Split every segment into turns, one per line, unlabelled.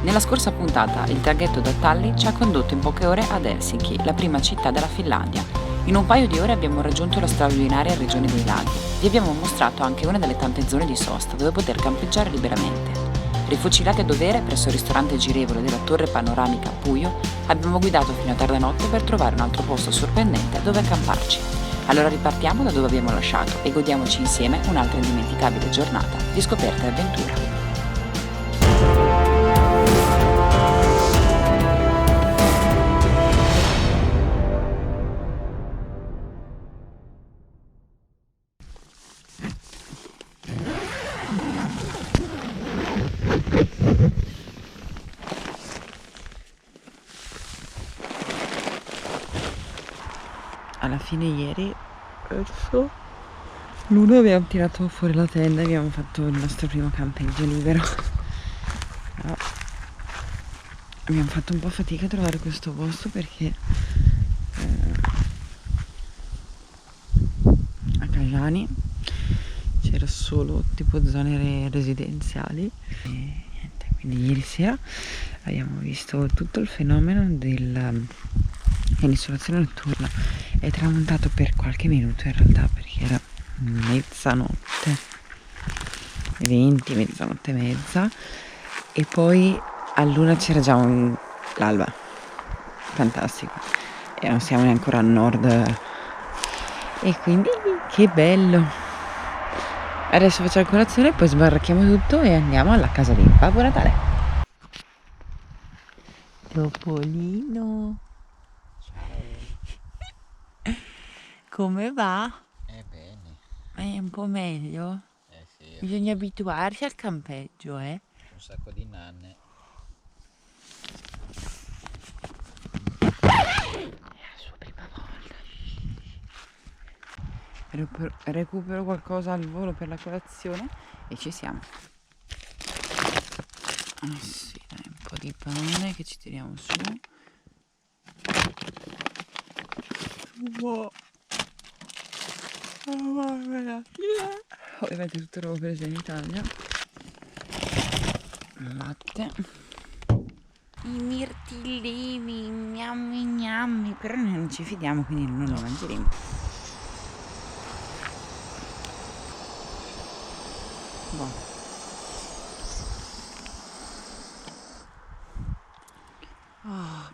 Nella scorsa puntata il traghetto da Tallinn ci ha condotto in poche ore ad Helsinki, la prima città della Finlandia. In un paio di ore abbiamo raggiunto la straordinaria regione dei laghi. Vi abbiamo mostrato anche una delle tante zone di sosta dove poter campeggiare liberamente. Rifucilati a dovere presso il ristorante girevole della torre panoramica Pujo, abbiamo guidato fino a tarda notte per trovare un altro posto sorprendente dove accamparci. Allora ripartiamo da dove abbiamo lasciato e godiamoci insieme un'altra indimenticabile giornata di scoperta e avventura. Alla fine ieri verso l'una abbiamo tirato fuori la tenda e abbiamo fatto il nostro primo campeggio libero. Però abbiamo fatto un po' fatica a trovare questo posto perché a Kajaani c'era solo tipo zone residenziali e niente, quindi ieri sera abbiamo visto tutto il fenomeno dell'isolazione notturna. È tramontato per qualche minuto in realtà perché era mezzanotte 20, mezzanotte e mezza, e poi all'una c'era già l'alba, fantastico, e non siamo neanche ancora a nord e quindi che bello. Adesso facciamo colazione, poi sbaracchiamo tutto e andiamo alla casa di Babbo Natale. Topolino, come va?
Bene.
È un po' meglio?
Sì,
Bisogna abituarsi al campeggio,
un sacco di nanne.
È la sua prima volta. Recupero qualcosa al volo per la colazione e ci siamo. Sì, dai, un po' di pane che ci tiriamo su. Ovviamente tutto roba presa in Italia. Latte. I mirtillini, gnammi gnammi, però noi non ci fidiamo, quindi non li mangeremo. Buono.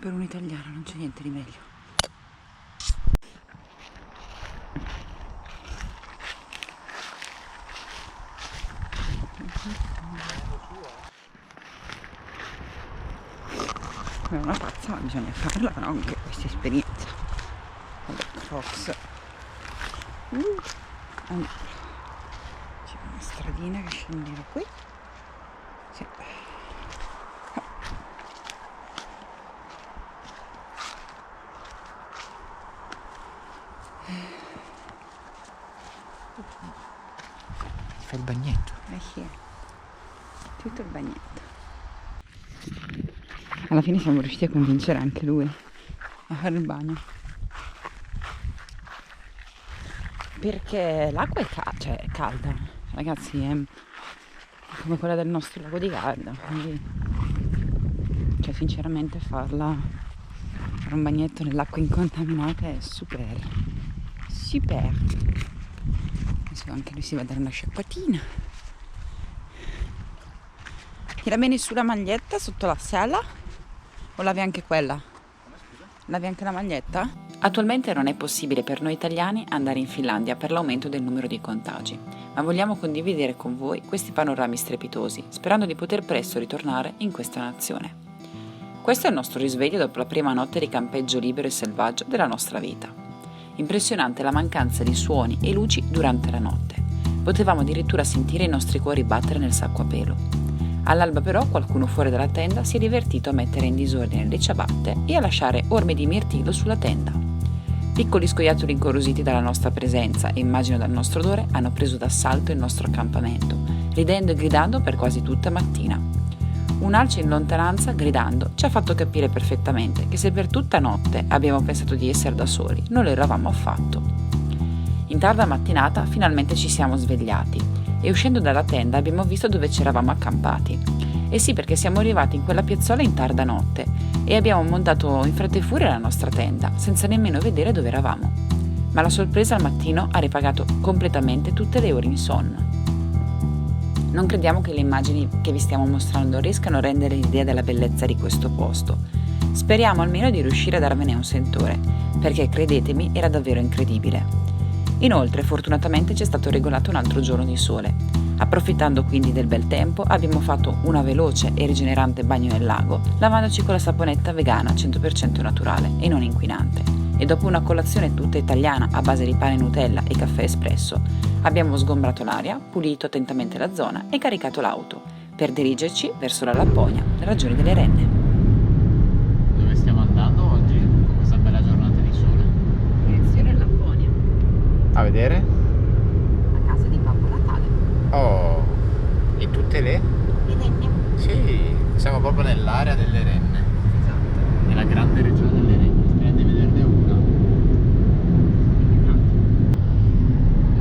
Per un italiano non c'è niente di meglio. È una pazza, ma bisogna farla, no? Anche questa esperienza. Vabbè, Crocs. Allora, c'è una stradina che scendeva qui. Sì.
Fa il bagnetto.
Sì, tutto il bagnetto. Alla fine siamo riusciti a convincere anche lui a fare il bagno. Perché l'acqua è calda, ragazzi, è come quella del nostro lago di Garda, quindi sinceramente fare un bagnetto nell'acqua incontaminata è super. Adesso anche lui si va a dare una sciacquatina. Tira bene su la maglietta sotto la sella o lavi anche quella? Lavi anche la maglietta? Attualmente non è possibile per noi italiani andare in Finlandia per l'aumento del numero di contagi, ma vogliamo condividere con voi questi panorami strepitosi, sperando di poter presto ritornare in questa nazione. Questo è il nostro risveglio dopo la prima notte di campeggio libero e selvaggio della nostra vita. Impressionante la mancanza di suoni e luci durante la notte. Potevamo addirittura sentire i nostri cuori battere nel sacco a pelo. All'alba però qualcuno fuori dalla tenda si è divertito a mettere in disordine le ciabatte e a lasciare orme di mirtillo sulla tenda. Piccoli scoiattoli incuriositi dalla nostra presenza e immagino dal nostro odore hanno preso d'assalto il nostro accampamento, ridendo e gridando per quasi tutta mattina. Un'alce in lontananza, gridando, ci ha fatto capire perfettamente che se per tutta notte abbiamo pensato di essere da soli, non lo eravamo affatto. In tarda mattinata finalmente ci siamo svegliati e uscendo dalla tenda abbiamo visto dove ci eravamo accampati. E sì, perché siamo arrivati in quella piazzola in tarda notte e abbiamo montato in fretta e furia la nostra tenda, senza nemmeno vedere dove eravamo. Ma la sorpresa al mattino ha ripagato completamente tutte le ore insonno. Non crediamo che le immagini che vi stiamo mostrando riescano a rendere l'idea della bellezza di questo posto. Speriamo almeno di riuscire a darvene un sentore, perché credetemi era davvero incredibile. Inoltre, fortunatamente c'è stato regolato un altro giorno di sole. Approfittando quindi del bel tempo, abbiamo fatto una veloce e rigenerante bagno nel lago, lavandoci con la saponetta vegana 100% naturale e non inquinante. E dopo una colazione tutta italiana a base di pane Nutella e caffè espresso, abbiamo sgombrato l'aria, pulito attentamente la zona e caricato l'auto, per dirigerci verso la Lapponia, la regione delle renne.
Dove stiamo andando oggi con questa bella giornata di sole?
Direzione Lapponia,
A vedere?
a casa di Babbo Natale.
Oh, e tutte le?
Le renne.
Sì, siamo proprio nell'area delle renne,
Esatto.
nella grande regione delle renne. Speriamo di vederne una.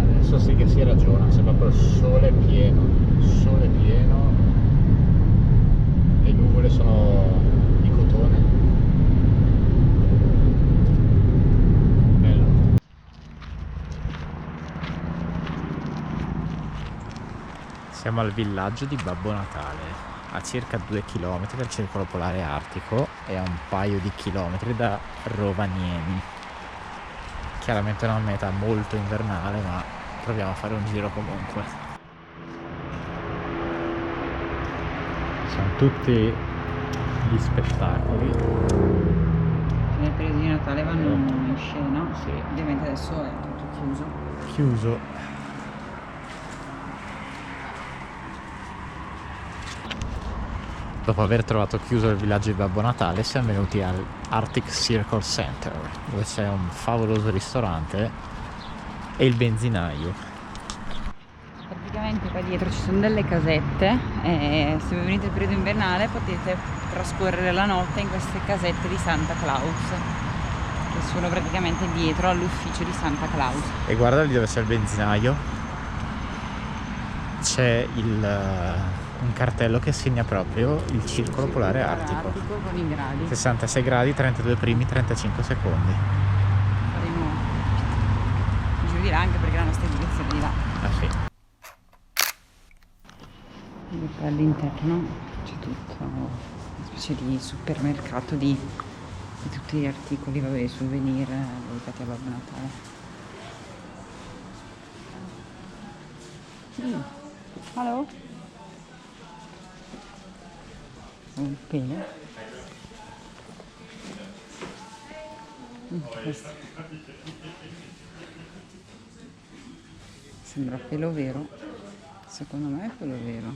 Adesso sì che si ragiona, c'è proprio il sole pieno, le nuvole sono di cotone. Bello. Siamo al villaggio di Babbo Natale, a circa 2 km dal circolo polare artico e a un paio di chilometri da Rovaniemi. Chiaramente è una meta molto invernale, ma proviamo a fare un giro comunque. Sono tutti gli spettacoli.
Le prese di Natale vanno in scena.
Sì.
Ovviamente adesso è tutto chiuso.
Chiuso. Dopo aver trovato chiuso il villaggio di Babbo Natale, siamo venuti al Arctic Circle Center, dove c'è un favoloso ristorante e il benzinaio.
Praticamente qua dietro ci sono delle casette e se vi venite il periodo invernale potete trascorrere la notte in queste casette di Santa Claus, che sono praticamente dietro all'ufficio di Santa Claus.
E guarda lì dove c'è il benzinaio, c'è un cartello che segna proprio il circolo polare artico.
Con i gradi.
66 gradi, 32 primi, 35 secondi.
Faremo il giro di là anche perché la nostra direzione è di là.
Ah sì.
E poi all'interno c'è tutto una specie di supermercato di tutti gli articoli, vabbè, souvenir dedicati a Babbo Natale. Hello? Un pelo. Questo. Sembra pelo vero. Secondo me è pelo vero.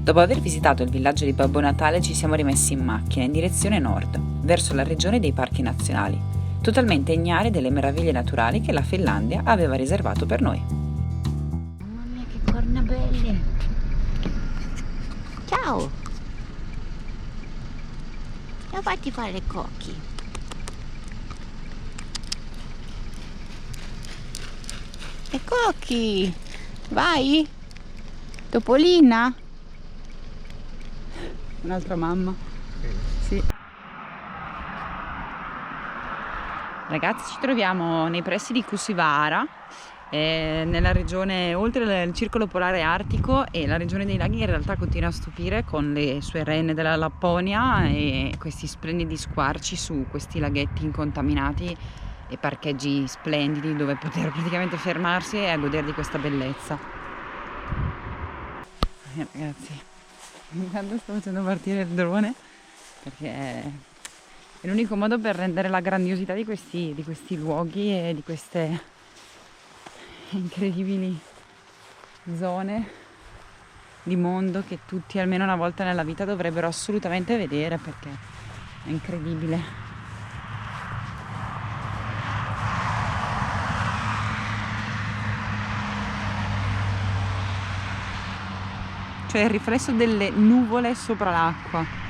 Dopo aver visitato il villaggio di Babbo Natale ci siamo rimessi in macchina in direzione nord, verso la regione dei parchi nazionali, totalmente ignari delle meraviglie naturali che la Finlandia aveva riservato per noi.
Mamma mia, che corna belle! Ciao! E fatti fare le cocchi. E cocchi! Vai! Topolina?
Un'altra mamma. Sì. Ragazzi, ci troviamo nei pressi di Kusivara, nella regione, oltre il circolo polare artico, e la regione dei laghi in realtà continua a stupire con le sue renne della Lapponia e questi splendidi squarci su questi laghetti incontaminati e parcheggi splendidi dove poter praticamente fermarsi e a godere di questa bellezza. Ragazzi, intanto sto facendo partire il drone perché è l'unico modo per rendere la grandiosità di questi luoghi e di queste incredibili zone di mondo che tutti almeno una volta nella vita dovrebbero assolutamente vedere, perché è incredibile. Cioè il riflesso delle nuvole sopra l'acqua.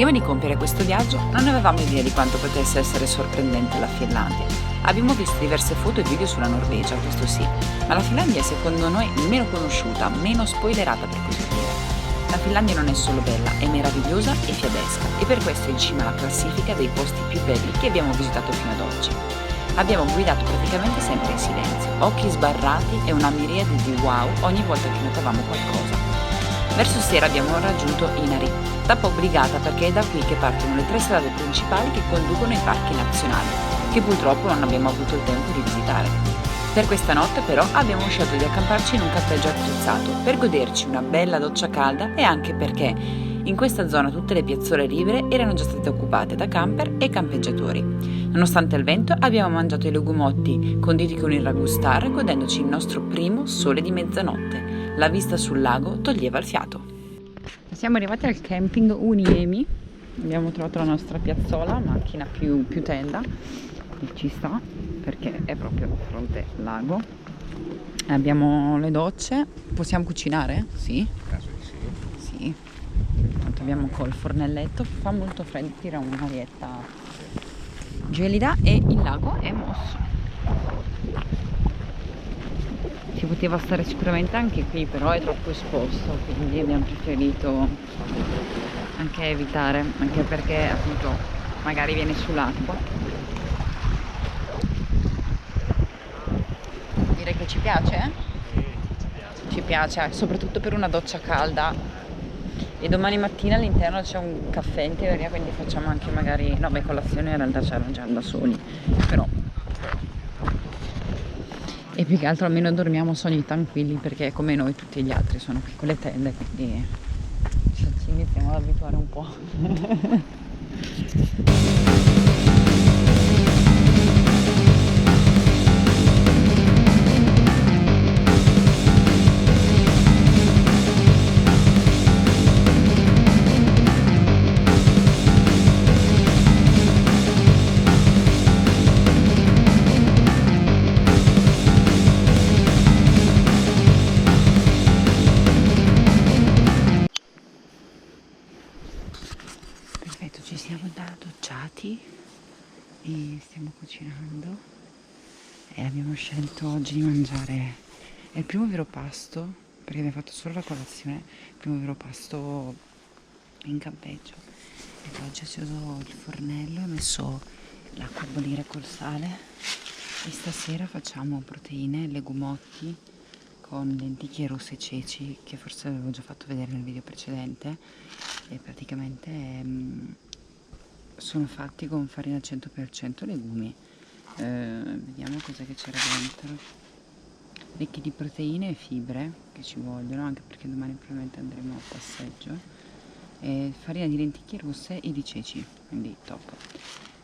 Prima di compiere questo viaggio non avevamo idea di quanto potesse essere sorprendente la Finlandia. Abbiamo visto diverse foto e video sulla Norvegia, questo sì, ma la Finlandia è secondo noi meno conosciuta, meno spoilerata per così dire. La Finlandia non è solo bella, è meravigliosa e fiabesca e per questo è in cima alla classifica dei posti più belli che abbiamo visitato fino ad oggi. Abbiamo guidato praticamente sempre in silenzio, occhi sbarrati e una miriade di wow ogni volta che notavamo qualcosa. Verso sera abbiamo raggiunto Inari, tappa obbligata perché è da qui che partono le 3 strade principali che conducono ai parchi nazionali, che purtroppo non abbiamo avuto il tempo di visitare. Per questa notte però abbiamo scelto di accamparci in un campeggio attrezzato per goderci una bella doccia calda e anche perché in questa zona tutte le piazzole libere erano già state occupate da camper e campeggiatori. Nonostante il vento abbiamo mangiato i legumotti conditi con il ragù star godendoci il nostro primo sole di mezzanotte. La vista sul lago toglieva il fiato. Siamo arrivati al camping Uniemi, abbiamo trovato la nostra piazzola, macchina più tenda, e ci sta perché è proprio di fronte al lago. Abbiamo le docce, possiamo cucinare? Sì.
Penso di sì.
Sì. Tanto abbiamo col fornelletto, fa molto freddo, tira un'arietta gelida e il lago è mosso. Si poteva stare sicuramente anche qui, però è troppo esposto, quindi abbiamo preferito anche evitare, anche perché appunto magari viene sull'acqua. Direi che ci piace? Ci piace, soprattutto per una doccia calda. E domani mattina all'interno c'è un caffè in teoria, quindi facciamo anche magari, no beh, colazione in realtà ce la già da soli, però. E più che altro almeno dormiamo sogni tranquilli perché come noi tutti gli altri sono qui con le tende, quindi ci iniziamo ad abituare un po'. Perfetto, ci siamo già docciati e stiamo cucinando e abbiamo scelto oggi di mangiare, è il primo vero pasto, perché abbiamo fatto solo la colazione, il primo vero pasto in campeggio. E oggi ho acceso il fornello e ho messo l'acqua a bollire col sale e stasera facciamo proteine, legumotti con lenticchie rosse e ceci, che forse avevo già fatto vedere nel video precedente, e praticamente sono fatti con farina al 100% legumi. Vediamo cosa che c'era dentro, ricchi di proteine e fibre che ci vogliono, anche perché domani probabilmente andremo a passeggio, e farina di lenticchie rosse e di ceci, quindi top,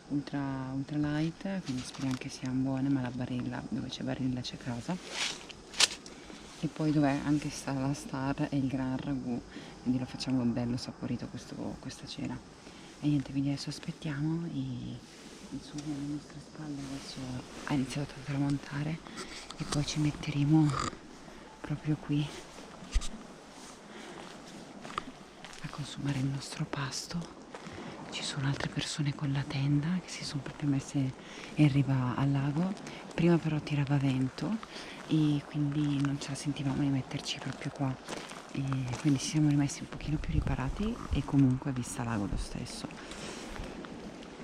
ultra light, quindi speriamo che siano buone, ma la barilla, dove c'è barilla c'è casa. E poi dov'è anche sta la star e il gran ragù, quindi lo facciamo bello saporito questa cena. E niente, quindi adesso aspettiamo e il sole alle nostre spalle adesso ha iniziato a tramontare e poi ci metteremo proprio qui a consumare il nostro pasto. Ci sono altre persone con la tenda che si sono proprio messe in riva al lago, prima però tirava vento e quindi non ce la sentivamo di metterci proprio qua, e quindi ci siamo rimessi un pochino più riparati e comunque vista lago lo stesso.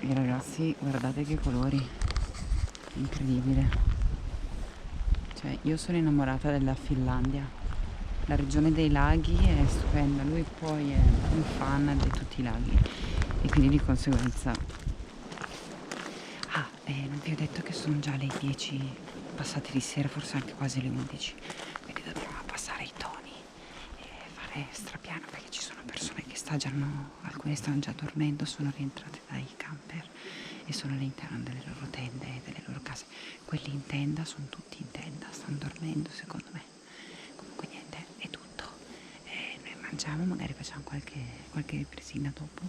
E ragazzi, guardate che colori, incredibile, cioè io sono innamorata della Finlandia, la regione dei laghi è stupenda, lui poi è un fan di tutti i laghi e quindi di conseguenza non vi ho detto che sono già le 10 passate di sera, forse anche quasi le 11, quindi dobbiamo abbassare i toni e fare strapiano perché ci sono persone che alcune stanno già dormendo, sono rientrate dai camper e sono all'interno delle loro tende e delle loro case. Quelli in tenda sono tutti in tenda, stanno dormendo secondo me. Comunque niente, è tutto, noi mangiamo, magari facciamo qualche ripresina dopo.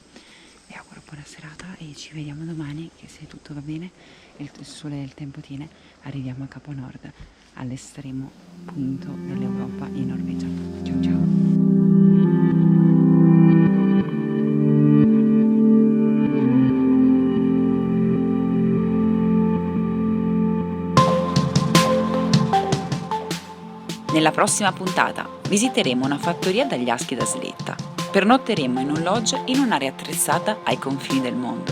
Vi auguro buona serata e ci vediamo domani, che se tutto va bene e il sole e il tempo tiene, arriviamo a Capo Nord, all'estremo punto dell'Europa, in Norvegia. Ciao ciao! Nella prossima puntata visiteremo una fattoria dagli aschi da sletta. Pernotteremo in un lodge in un'area attrezzata ai confini del mondo.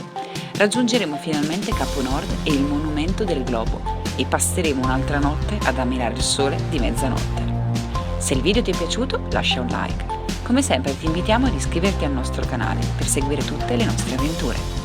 Raggiungeremo finalmente Capo Nord e il monumento del globo e passeremo un'altra notte ad ammirare il sole di mezzanotte. Se il video ti è piaciuto, lascia un like. Come sempre ti invitiamo ad iscriverti al nostro canale per seguire tutte le nostre avventure.